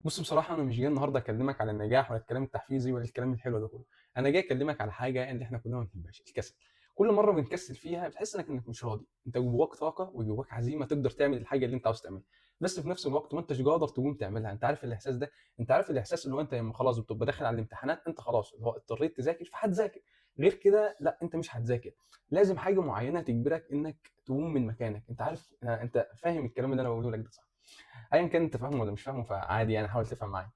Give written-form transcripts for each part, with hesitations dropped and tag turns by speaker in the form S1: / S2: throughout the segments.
S1: بُص بصراحة أنا مش جاي النهارده أكلمك على النجاح ولا الكلام التحفيزي ولا الكلام الحلو ده كله، أنا جاي أكلمك على حاجة اللي إحنا كلنا ما بنحبهاش، الكسل. كل مرة بنكسل فيها بتحس إنك مش راضي، أنت جواك طاقة وجواك عزيمة تقدر تعمل الحاجة اللي أنت عاوز تعملها، بس في نفس الوقت ما أنتش قادر تقوم تعملها، أنت عارف الإحساس ده؟ أنت عارف الإحساس اللي هو أنت لمّا خلاص بتبقى داخل على الامتحانات أنت خلاص اللي هو اضطريت تذاكر فهتذاكر، غير كده لأ أنت مش هتذاكر، لازم حاجة معينة تجبرك إنك تقوم من مكانك، أنت عارف أنت فاهم الكلام اللي أنا باقوله لك ده صح؟ ايا كان انت فاهمه ولا مش فاهمه فعادي يعني حاول تفهم معايا.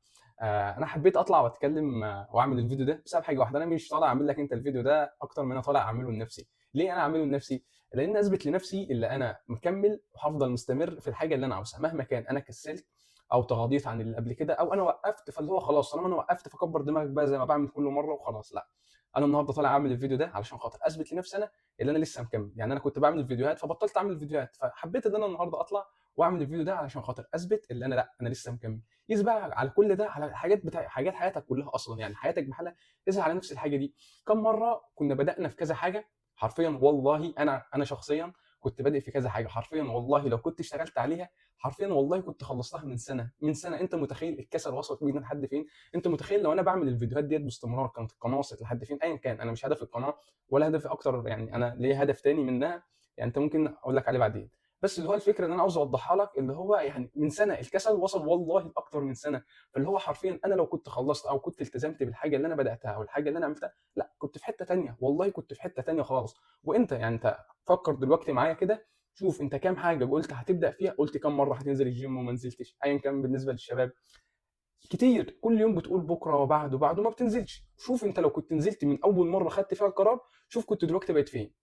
S1: انا حبيت اطلع واتكلم واعمل الفيديو ده بسبب حاجه واحده، انا مش طالع اعمل لك انت الفيديو ده اكتر من انا طالع اعمله لنفسي. ليه انا اعمله لنفسي؟ لان اثبت لنفسي اللي انا مكمل وهفضل مستمر في الحاجه اللي انا عاوزها مهما كان انا كسلت او تغاضيت عن اللي قبل كده او انا وقفت، فاللي هو خلاص طالما انا وقفت فكبر دماغك بقى زي ما بعمل كل مره وخلاص. لا، انا النهارده طالع اعمل الفيديو ده علشان خاطر اثبت لنفسي انا اللي انا لسه مكمل. يعني انا كنت بعمل فيديوهات فبطلت اعمل فيديوهات، فحبيت ان انا النهارده اطلع واعمل الفيديو ده علشان خاطر اثبت اللي انا لا انا لسه مكمل. قيس بقى على كل ده على الحاجات بتاع حاجات حياتك كلها اصلا، يعني حياتك بحالها قيسها على نفس الحاجه دي. كم مره كنا بدانا في كذا حاجه حرفيا والله انا شخصيا كنت بادئ في كذا حاجه حرفيا والله لو كنت اشتغلت عليها حرفيا والله كنت خلصتها من سنه من سنه. انت متخيل الكسل وصل بينا لحد فين؟ انت متخيل لو انا بعمل الفيديوهات ديت باستمرار كانت القناه وصلت لحد فين؟ ايا كان انا مش هدف القناه ولا هدفي اكتر، يعني انا ليا هدف تاني منها، يعني انت ممكن اقول لك عليه بعدين. بس اللي هو الفكره اللي انا عاوز اوضحها لك اللي هو يعني من سنه الكسل وصل والله لاكتر من سنه. فاللي هو حرفيا انا لو كنت خلصت او كنت التزمت بالحاجه اللي انا بداتها او الحاجه اللي انا عملتها لا كنت في حته تانية، والله كنت في حته تانية خالص. وانت يعني انت فكر دلوقتي معايا كده، شوف انت كام حاجه قلت هتبدا فيها، قلت كام مره هتنزل الجيم وما نزلتش ايا كان. بالنسبه للشباب كتير كل يوم بتقول بكره وبعده وبعده ما بتنزلش. شوف انت لو كنت نزلت من اول مره خدت فيها القرار شوف كنت دلوقتي بقيت فين.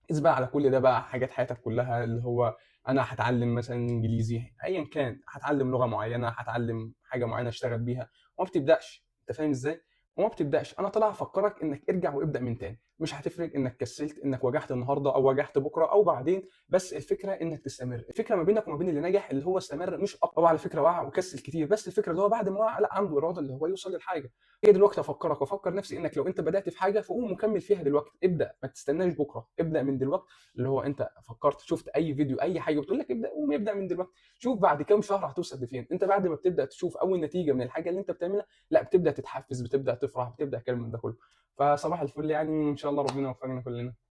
S1: قيس بقى على كل ده بقى حاجات حياتك كلها اللي هو انا هاتعلم مثلا انجليزي ايا كان، هاتعلم لغه معينه، هاتعلم حاجه معينه اشتغل بيها وما بتبداش. انت فاهم ازاي؟ وما بتبداش. انا طالع افكرك انك ارجع وابدا من تاني، مش هتفرق انك كسلت انك وجعت النهارده او وجعت بكره او بعدين، بس الفكره انك تستمر. الفكره ما بينك وما بين اللي نجح اللي هو استمر مش اكتر. هو على فكره وقع وكسل كتير، بس الفكره اللي هو بعد ما وقع لا عنده اراده اللي هو يوصل للحاجه. هي دلوقتي افكرك وافكر نفسي انك لو انت بدات في حاجه فقوم مكمل فيها دلوقتي، ابدا ما تستناش بكره، ابدا من دلوقتي. اللي هو انت فكرت شفت اي فيديو اي حاجه بتقول لك ابدا، قوم ابدا من دلوقتي. شوف بعد كام شهر هتوصل لفين. انت بعد ما بتبدا تشوف اول نتيجه من الحاجه اللي انت بتعملها لا بتبدا تتحفز، بتبدا تفرح، بتبدا الكلام من ده كله. فصباح الفل يعني ان شاء الله ربنا يوفقنا كلنا.